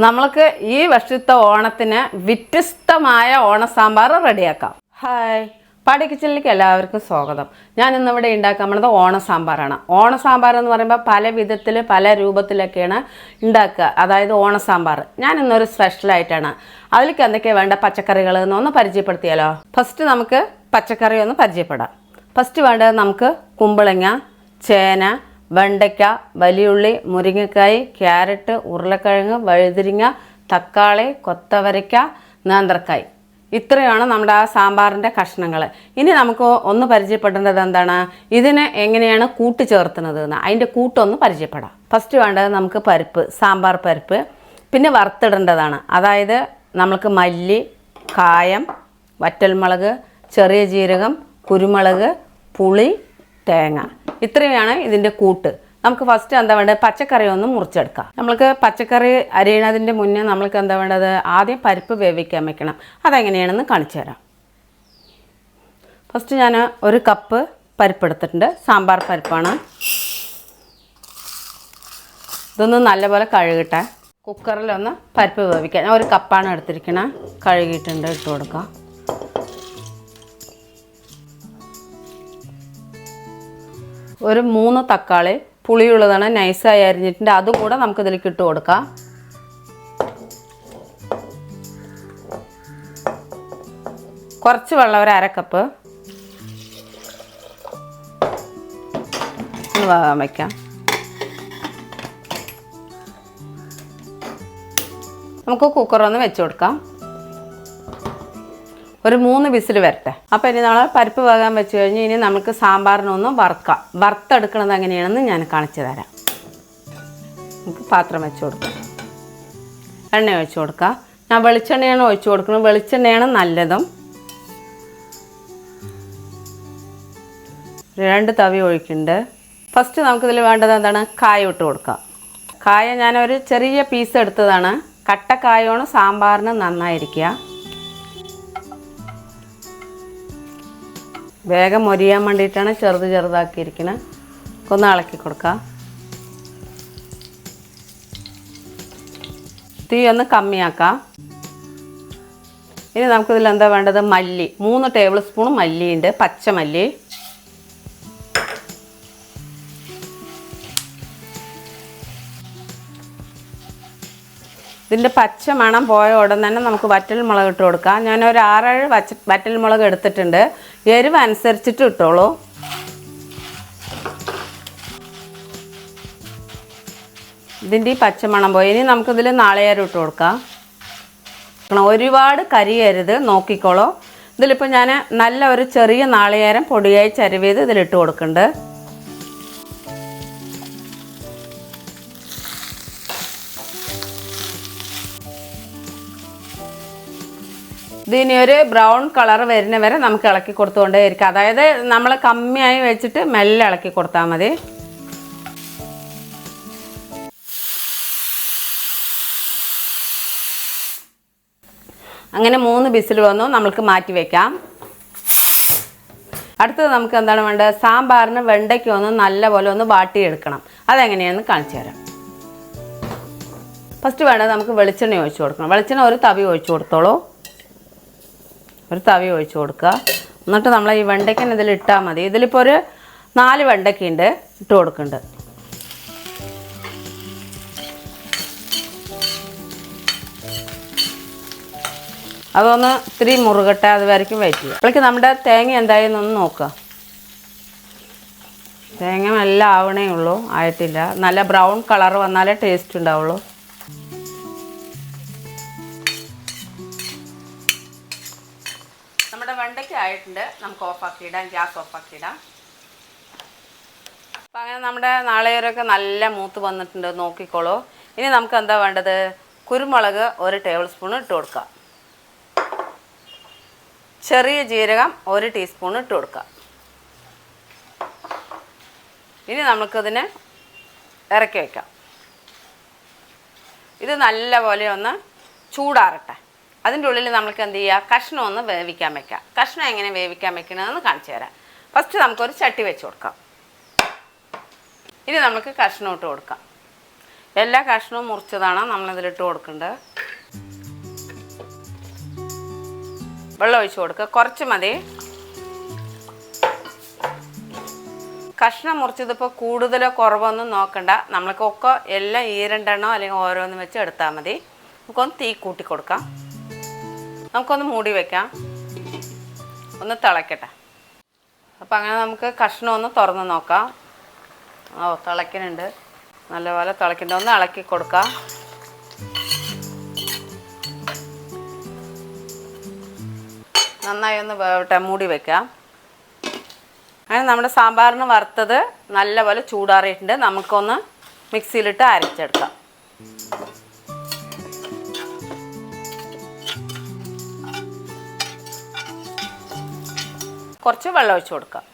നമ്മൾക്ക് ഈ വർഷത്തെ ഓണത്തിന് വ്യത്യസ്തമായ ഓണസാമ്പാർ റെഡിയാക്കാം. ഹായ്, പാടി കിച്ചണിലേക്ക് എല്ലാവർക്കും സ്വാഗതം. ഞാൻ ഇന്നിവിടെ ഉണ്ടാക്കാൻ പോണത് ഓണസാമ്പാറാണ്. ഓണസാമ്പാർ എന്ന് പറയുമ്പോൾ പല വിധത്തിൽ പല രൂപത്തിലൊക്കെയാണ് ഉണ്ടാക്കുക. അതായത് ഓണസാമ്പാർ ഞാൻ ഇന്നൊരു സ്പെഷ്യലായിട്ടാണ്. അതിലേക്ക് എന്തൊക്കെയാണ് വേണ്ട പച്ചക്കറികൾ എന്നൊന്ന് പരിചയപ്പെടുത്തിയാലോ. ഫസ്റ്റ് നമുക്ക് പച്ചക്കറി ഒന്ന് പരിചയപ്പെടാം. ഫസ്റ്റ് വേണ്ടത് നമുക്ക് കുമ്പളങ്ങ, ചേന, വെണ്ടയ്ക്ക, വലിയുള്ളി, മുരിങ്ങക്കായ്, ക്യാരറ്റ്, ഉരുളക്കിഴങ്ങ്, വഴുതിരിങ്ങ, തക്കാളി, കൊത്തവരയ്ക്ക, നേന്ത്രക്കായ്. ഇത്രയാണ് നമ്മുടെ ആ സാമ്പാറിൻ്റെ കഷ്ണങ്ങൾ. ഇനി നമുക്ക് ഒന്ന് പരിചയപ്പെടേണ്ടത് എന്താണ്, ഇതിനെ എങ്ങനെയാണ് കൂട്ടി ചേർത്തുന്നത് എന്ന്. അതിൻ്റെ കൂട്ടൊന്ന് പരിചയപ്പെടാം. ഫസ്റ്റ് വേണ്ടത് നമുക്ക് പരിപ്പ്, സാമ്പാർ പരിപ്പ്. പിന്നെ വറുത്തിടേണ്ടതാണ്. അതായത് നമുക്ക് മല്ലി, കായം, വറ്റൽമുളക്, ചെറിയ ജീരകം, കുരുമുളക്, പുളി, തേങ്ങ. ഇത്രയാണ് ഇതിൻ്റെ കൂട്ട്. നമുക്ക് ഫസ്റ്റ് എന്താ വേണ്ടത്, പച്ചക്കറി ഒന്ന് മുറിച്ചെടുക്കാം. നമ്മൾക്ക് പച്ചക്കറി അരിയണതിൻ്റെ മുന്നേ നമ്മൾക്ക് എന്താ വേണ്ടത്, ആദ്യം പരിപ്പ് വേവിക്കാൻ വെക്കണം. അതെങ്ങനെയാണെന്ന് കാണിച്ചു തരാം. ഫസ്റ്റ് ഞാൻ ഒരു കപ്പ് പരിപ്പ് എടുത്തിട്ടുണ്ട്. സാമ്പാർ പരിപ്പാണ്. ഇതൊന്ന് നല്ലപോലെ കഴുകട്ടെ. കുക്കറിലൊന്ന് പരിപ്പ് വേവിക്കാം. ഞാൻ ഒരു കപ്പാണ് എടുത്തിരിക്കണത്. കഴുകിയിട്ടുണ്ട്, ഇട്ട് കൊടുക്കാം. ഒരു 3 തക്കാളി പുളിയുള്ളതാണ്, നൈസായി അരിഞ്ഞിട്ടുണ്ട്. അതും കൂടെ നമുക്ക് ഇതിലേക്ക് ഇട്ട് കൊടുക്കാം. കുറച്ച് വെള്ളം, ഒരു അരക്കപ്പ് വേകാൻ വയ്ക്കാം. നമുക്ക് കുക്കറൊന്ന് വെച്ച് കൊടുക്കാം. ഒരു 3 വിസിൽ വരട്ടെ. അപ്പോൾ ഇനി നമ്മൾ പരിപ്പ് വേകാൻ വെച്ച് കഴിഞ്ഞ് ഇനി നമുക്ക് സാമ്പാറിനൊന്ന് വറുക്കാം. വറുത്തെടുക്കണത് എങ്ങനെയാണെന്ന് ഞാൻ കാണിച്ചു തരാം. നമുക്ക് പാത്രം വെച്ച് കൊടുക്കാം. എണ്ണ ഒഴിച്ച് കൊടുക്കാം. ഞാൻ വെളിച്ചെണ്ണയാണ് ഒഴിച്ച് കൊടുക്കുന്നത്. വെളിച്ചെണ്ണയാണ് നല്ലതും. 2 തവി ഒഴിക്കുന്നുണ്ട്. ഫസ്റ്റ് നമുക്കിതിൽ വേണ്ടത് എന്താണ്, കായ ഇട്ട് കൊടുക്കാം. കായ ഞാനൊരു ചെറിയ പീസ് എടുത്തതാണ്. കട്ടക്കായാണ് സാമ്പാറിന് നന്നായിരിക്കുക. വേഗം മൊരിയാൻ വേണ്ടിയിട്ടാണ് ചെറുതാക്കിയിരിക്കുന്നത്. ഒന്ന് ഇളക്കി കൊടുക്കാം. തീ ഒന്ന് കമ്മിയാക്കാം. ഇനി നമുക്കിതിൽ എന്താ വേണ്ടത്, മല്ലി 3 ടേബിൾ സ്പൂൺ മല്ലിയുണ്ട്, പച്ചമല്ലി. ഇതിൻ്റെ പച്ച മണം പോയ ഉടൻ തന്നെ നമുക്ക് വറ്റൽമുളക് ഇട്ട് കൊടുക്കാം. ഞാനൊരു 6-7 വറ്റൽമുളക് എടുത്തിട്ടുണ്ട്. എരിവ് അനുസരിച്ചിട്ട് ഇട്ടോളൂ. ഇതിൻ്റെ ഈ പച്ചമണം പോയി. ഇനി നമുക്കിതിൽ നാളികേരം ഇട്ട് കൊടുക്കാം. ഒരുപാട് കരിയരുത്, നോക്കിക്കോളൂ. ഇതിലിപ്പോൾ ഞാൻ നല്ല ഒരു ചെറിയ നാളികേരം പൊടിയായി ചരുവ് ചെയ്ത് ഇതിലിട്ട് കൊടുക്കുന്നുണ്ട്. ഇതിനി ഒരു ബ്രൗൺ കളർ വരുന്ന വരെ നമുക്ക് ഇളക്കി കൊടുത്തുകൊണ്ടേ ഇരിക്കാം. അതായത് നമ്മൾ കമ്മിയായി വെച്ചിട്ട് മെല്ലെ ഇളക്കി കൊടുത്താൽ മതി. അങ്ങനെ 3 വിസിൽ വന്നു. നമ്മൾക്ക് മാറ്റി വയ്ക്കാം. അടുത്തത് നമുക്ക് എന്താണ് വേണ്ടത്, സാമ്പാറിന് വെണ്ടയ്ക്ക് ഒന്ന് നല്ലപോലെ ഒന്ന് വാട്ടിയെടുക്കണം. അതെങ്ങനെയാണെന്ന് കാണിച്ചു തരാം. ഫസ്റ്റ് വേണ്ടത് നമുക്ക് വെളിച്ചെണ്ണ ഒഴിച്ച് കൊടുക്കണം. വെളിച്ചെണ്ണ ഒരു തവി ഒഴിച്ച് കൊടുത്തോളൂ. ഒരു തവി ഒഴിച്ച് കൊടുക്കുക. എന്നിട്ട് നമ്മൾ ഈ വെണ്ടയ്ക്കൻ ഇതിൽ ഇട്ടാൽ മതി. ഇതിലിപ്പോൾ ഒരു 4 വെണ്ടയ്ക്കുണ്ട്, ഇട്ട് കൊടുക്കുന്നുണ്ട്. അതൊന്ന് ഇത്തിരി മുറുകട്ടെ, അത് വരയ്ക്കും വെയിറ്റ് ചെയ്യുക. അപ്പോഴേക്ക് നമ്മുടെ തേങ്ങ എന്തായെന്നൊന്ന് നോക്കുക. തേങ്ങ എല്ലാം ആവണേ ഉള്ളൂ, ആയിട്ടില്ല. നല്ല ബ്രൗൺ കളർ വന്നാലേ ടേസ്റ്റ് ഉണ്ടാവുള്ളൂ. നമ്മുടെ വെണ്ടയ്ക്ക ആയിട്ടുണ്ട്. നമുക്ക് ഓഫാക്കിയിടാം, ഗ്യാസ് ഓഫാക്കിയിടാം. അപ്പം അങ്ങനെ നമ്മുടെ നാളികേരമൊക്കെ നല്ല മൂത്ത് വന്നിട്ടുണ്ട്, നോക്കിക്കോളൂ. ഇനി നമുക്ക് എന്താ വേണ്ടത്, കുരുമുളക് 1 ടേബിൾ സ്പൂൺ ഇട്ട് കൊടുക്കുക. ചെറിയ ജീരകം 1 ടീസ്പൂൺ ഇട്ട് കൊടുക്കുക. ഇനി നമുക്കതിനെ ഇറക്കി വയ്ക്കാം. ഇത് നല്ലപോലെ ഒന്ന് ചൂടാറട്ടെ. അതിൻ്റെ ഉള്ളിൽ നമുക്ക് എന്ത് ചെയ്യുക, കഷ്ണം ഒന്ന് വേവിക്കാൻ വയ്ക്കാം. കഷ്ണം എങ്ങനെ വേവിക്കാൻ വയ്ക്കണമെന്ന് കാണിച്ചു തരാം. ഫസ്റ്റ് നമുക്കൊരു ചട്ടി വെച്ച് കൊടുക്കാം. ഇനി നമുക്ക് കഷ്ണം ഇട്ട് കൊടുക്കാം. എല്ലാ കഷ്ണവും മുറിച്ചതാണ് നമ്മളിതിലിട്ട് കൊടുക്കേണ്ടത്. വെള്ളം ഒഴിച്ച് കൊടുക്കുക, കുറച്ച് മതി. കഷ്ണം മുറിച്ചതിപ്പോൾ കൂടുതലോ കുറവൊന്നും നോക്കണ്ട. നമ്മൾക്കൊക്കെ എല്ലാം ഈ 2 എണ്ണോ അല്ലെങ്കിൽ ഓരോന്ന് വെച്ച് എടുത്താൽ മതി. നമുക്കൊന്ന് തീ കൂട്ടി കൊടുക്കാം. നമുക്കൊന്ന് മൂടി വയ്ക്കാം, ഒന്ന് തിളയ്ക്കട്ടെ. അപ്പം അങ്ങനെ നമുക്ക് കഷ്ണം ഒന്ന് തുറന്ന് നോക്കാം. തിളയ്ക്കുന്നുണ്ട്, നല്ലപോലെ തിളയ്ക്കുന്നുണ്ട്. ഒന്ന് ഇളക്കി കൊടുക്കാം. നന്നായി ഒന്ന് വേവട്ടെ, മൂടി വയ്ക്കാം. അങ്ങനെ നമ്മുടെ സാമ്പാറിന് വറുത്തത് നല്ലപോലെ ചൂടാറിയിട്ടുണ്ട്. നമുക്കൊന്ന് മിക്സിയിലിട്ട് അരച്ചെടുക്കാം. കുറച്ച് വെള്ളം ഒഴിച്ച് കൊടുക്കാം.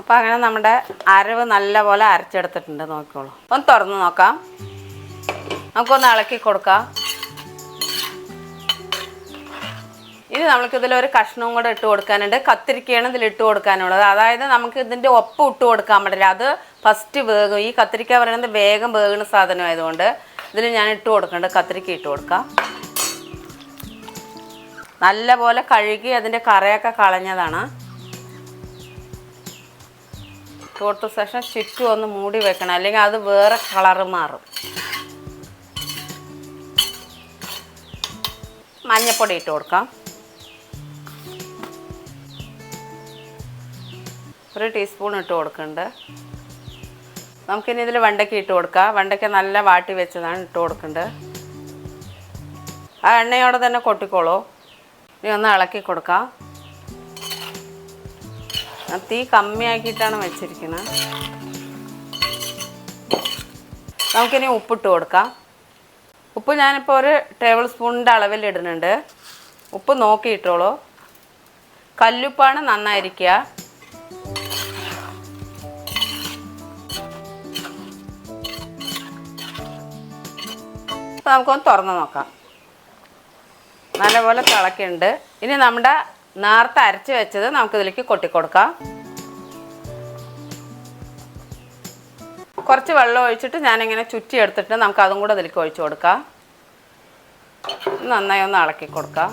അപ്പോൾ അങ്ങനെ നമ്മുടെ അരവ് നല്ലപോലെ അരച്ചെടുത്തിട്ടുണ്ട്. നോക്കിക്കോളൂ. ഒന്ന് തുറന്ന് നോക്കാം. നമുക്കൊന്ന് ഇളക്കി കൊടുക്കാം. ഇനി നമുക്കിതിലൊരു കഷ്ണവും കൂടെ ഇട്ട് കൊടുക്കാനുണ്ട്. കത്തിരിക്കയാണ് ഇതിലിട്ട് കൊടുക്കാനുള്ളത്. അതായത് നമുക്ക് ഇതിൻ്റെ ഒപ്പം ഇട്ട് കൊടുക്കാൻ പറ്റില്ല, അത് ഫസ്റ്റ് വേഗം. ഈ കത്തിരിക്ക പറയുന്നത് വേഗം വേകുന്ന സാധനമായതുകൊണ്ട് ഇതിൽ ഞാൻ ഇട്ട് കൊടുക്കുന്നുണ്ട്. കത്തിരിക്ക ഇട്ട് കൊടുക്കാം. നല്ലപോലെ കഴുകി അതിൻ്റെ കറയൊക്കെ കളഞ്ഞതാണ്. കൊടുത്ത ശേഷം ചുറ്റും ഒന്ന് മൂടി വെക്കണം, അല്ലെങ്കിൽ അത് വേറെ കളറ് മാറും. മഞ്ഞൾപ്പൊടി ഇട്ട് കൊടുക്കാം, 1 ടീസ്പൂൺ ഇട്ട് കൊടുക്കുന്നുണ്ട്. നമുക്കിനി ഇതിൽ വെണ്ടയ്ക്ക ഇട്ട് കൊടുക്കാം. വെണ്ടയ്ക്ക നല്ല വാട്ടി വെച്ചതാണ് ഇട്ട് കൊടുക്കുന്നുണ്ട്. ആ എണ്ണയോടെ തന്നെ കൊട്ടിക്കോളൂ. ഇനി ഒന്ന് ഇളക്കി കൊടുക്കാം. തീ കമ്മിയാക്കിയിട്ടാണ് വെച്ചിരിക്കുന്നത്. നമുക്കിനി ഉപ്പിട്ട് കൊടുക്കാം. ഉപ്പ് ഞാനിപ്പോൾ 1 ടേബിൾ സ്പൂണിൻ്റെ അളവിൽ ഇടുന്നുണ്ട്. ഉപ്പ് നോക്കിയിട്ടോളൂ. കല്ലുപ്പാണ് നന്നായിരിക്കുക. അപ്പോൾ നമുക്കൊന്ന് തുറന്ന് നോക്കാം. നല്ലപോലെ തിളക്കുന്നുണ്ട്. ഇനി നമ്മുടെ നേരത്തെ അരച്ച് വെച്ചത് നമുക്കിതിലേക്ക് കൊട്ടിക്കൊടുക്കാം. കുറച്ച് വെള്ളം ഒഴിച്ചിട്ട് ഞാനിങ്ങനെ ചുറ്റി എടുത്തിട്ട് നമുക്ക് അതും കൂടെ ഇതിലേക്ക് ഒഴിച്ച് കൊടുക്കാം. നന്നായി ഒന്ന് ഇളക്കി കൊടുക്കാം.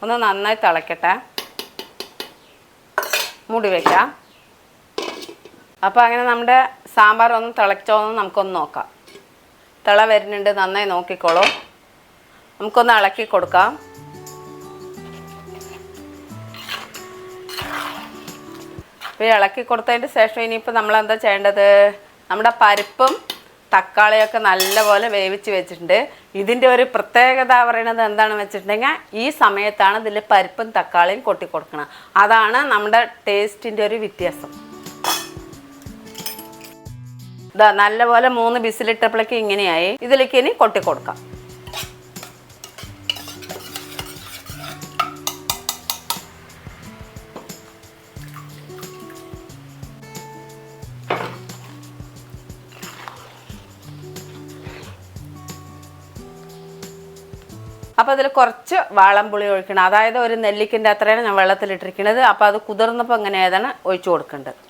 ഒന്ന് നന്നായി തിളക്കട്ടെ, മൂടി വയ്ക്കാം. അപ്പോൾ അങ്ങനെ നമ്മുടെ സാമ്പാർ ഒന്ന് തിളച്ചോന്ന് നമുക്കൊന്ന് നോക്കാം. തിള വരുന്നുണ്ട്, നന്നായി നോക്കിക്കോളൂ. നമുക്കൊന്ന് ഇളക്കി കൊടുക്കാം. അപ്പോൾ ഇളക്കി കൊടുത്തതിന് ശേഷം ഇനിയിപ്പോൾ നമ്മളെന്താ ചെയ്യേണ്ടത്? നമ്മുടെ പരിപ്പും തക്കാളിയൊക്കെ നല്ലപോലെ വേവിച്ച് വെച്ചിട്ടുണ്ട്. ഇതിൻ്റെ ഒരു പ്രത്യേകത പറയുന്നത് എന്താണെന്ന് വെച്ചിട്ടുണ്ടെങ്കിൽ ഈ സമയത്താണ് ഇതിൽ പരിപ്പും തക്കാളിയും കൊട്ടി കൊടുക്കണം. അതാണ് നമ്മുടെ ടേസ്റ്റിൻ്റെ ഒരു വ്യത്യാസം. ഇതാ നല്ലപോലെ 3 വിസിലിട്ടപ്പോഴേക്ക് ഇങ്ങനെയായി. ഇതിലേക്ക് ഇനി കൊട്ടി കൊടുക്കാം. അപ്പോൾ അതിൽ കുറച്ച് വാളംപുളി ഒഴിക്കണം. അതായത് ഒരു നെല്ലിക്കിൻ്റെ അത്രയാണ് ഞാൻ വെള്ളത്തിലിട്ടിരിക്കുന്നത്. അപ്പോൾ അത് കുതിർന്നപ്പോൾ ഇങ്ങനെ ഏതാണ് ഒഴിച്ചു കൊടുക്കേണ്ടത്.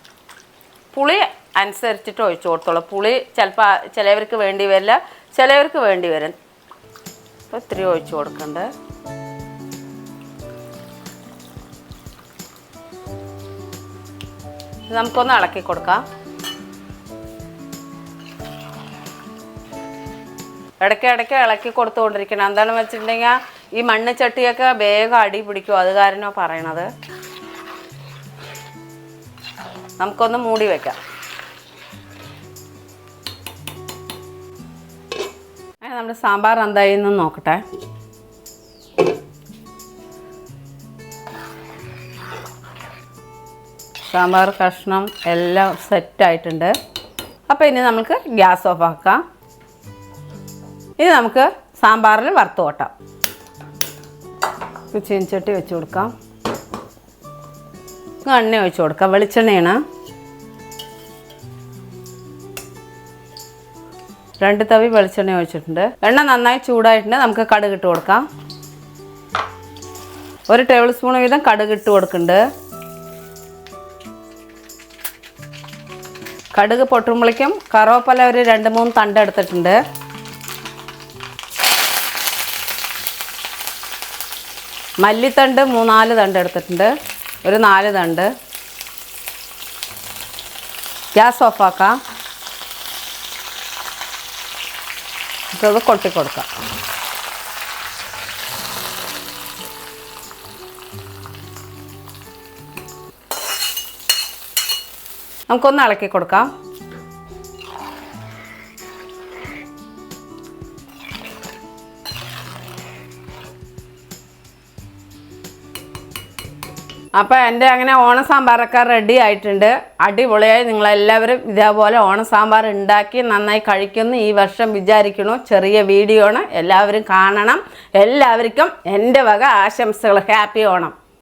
പുളി അനുസരിച്ചിട്ട് ഒഴിച്ചു കൊടുത്തോളൂ. പുളി ചിലപ്പോൾ ചിലവർക്ക് വേണ്ടി വരില്ല, ചിലവർക്ക് വേണ്ടി വരും. അപ്പോൾ ഇത്തിരി ഒഴിച്ചു കൊടുക്കണ്ട്. നമുക്കൊന്ന് ഇളക്കി കൊടുക്കാം. ഇടയ്ക്ക് ഇളക്കി കൊടുത്തുകൊണ്ടിരിക്കണം. എന്താണെന്ന് വെച്ചിട്ടുണ്ടെങ്കിൽ ഈ മണ്ണിച്ചട്ടിയൊക്കെ വേഗം അടി പിടിക്കും, അത് കാരണമാണ് പറയണത്. നമുക്കൊന്ന് മൂടി വെക്കാം. നമ്മുടെ സാമ്പാർ എന്തായെന്ന് നോക്കട്ടെ. സാമ്പാർ കഷ്ണം എല്ലാം സെറ്റായിട്ടുണ്ട്. അപ്പോൾ ഇനി നമുക്ക് ഗ്യാസ് ഓഫ് ആക്കാം. ഇനി നമുക്ക് സാമ്പാറിൽ വറുത്ത് കൊട്ടാം. ചീനച്ചട്ടി വെച്ച് കൊടുക്കാം. എണ്ണ ഒഴിച്ച് കൊടുക്കാം. വെളിച്ചെണ്ണയാണ്. 2 തവി വെളിച്ചെണ്ണ ഒഴിച്ചിട്ടുണ്ട്. എണ്ണ നന്നായി ചൂടായിട്ടുണ്ട്. നമുക്ക് കടുക് ഇട്ട് കൊടുക്കാം. 1 ടേബിൾ സ്പൂൺ വീതം കടുക് ഇട്ട് കൊടുക്കുന്നുണ്ട്. കടുക് പൊട്ടുമ്പോഴേക്കും കറുവപ്പല ഒരു 2-3 തണ്ട് എടുത്തിട്ടുണ്ട്. മല്ലിത്തണ്ട് 3-4 തണ്ട് എടുത്തിട്ടുണ്ട്. ഒരു 4 തണ്ട്. ഗ്യാസ് ഓഫാക്കാം. നമുക്കത് കൊട്ടി കൊടുക്കാം. നമുക്കൊന്ന് ഇളക്കി കൊടുക്കാം. അപ്പോൾ എൻ്റെ അങ്ങനെ ഓണസാമ്പാറൊക്കെ റെഡി ആയിട്ടുണ്ട്. അടിപൊളിയായി. നിങ്ങളെല്ലാവരും ഇതേപോലെ ഓണസാമ്പാർ ഉണ്ടാക്കി നന്നായി കഴിക്കുമെന്ന് ഈ വർഷം വിചാരിക്കണു. ചെറിയ വീഡിയോ ആണ്, എല്ലാവരും കാണണം. എല്ലാവർക്കും എൻ്റെ വക ആശംസകൾ. ഹാപ്പി ഓണം.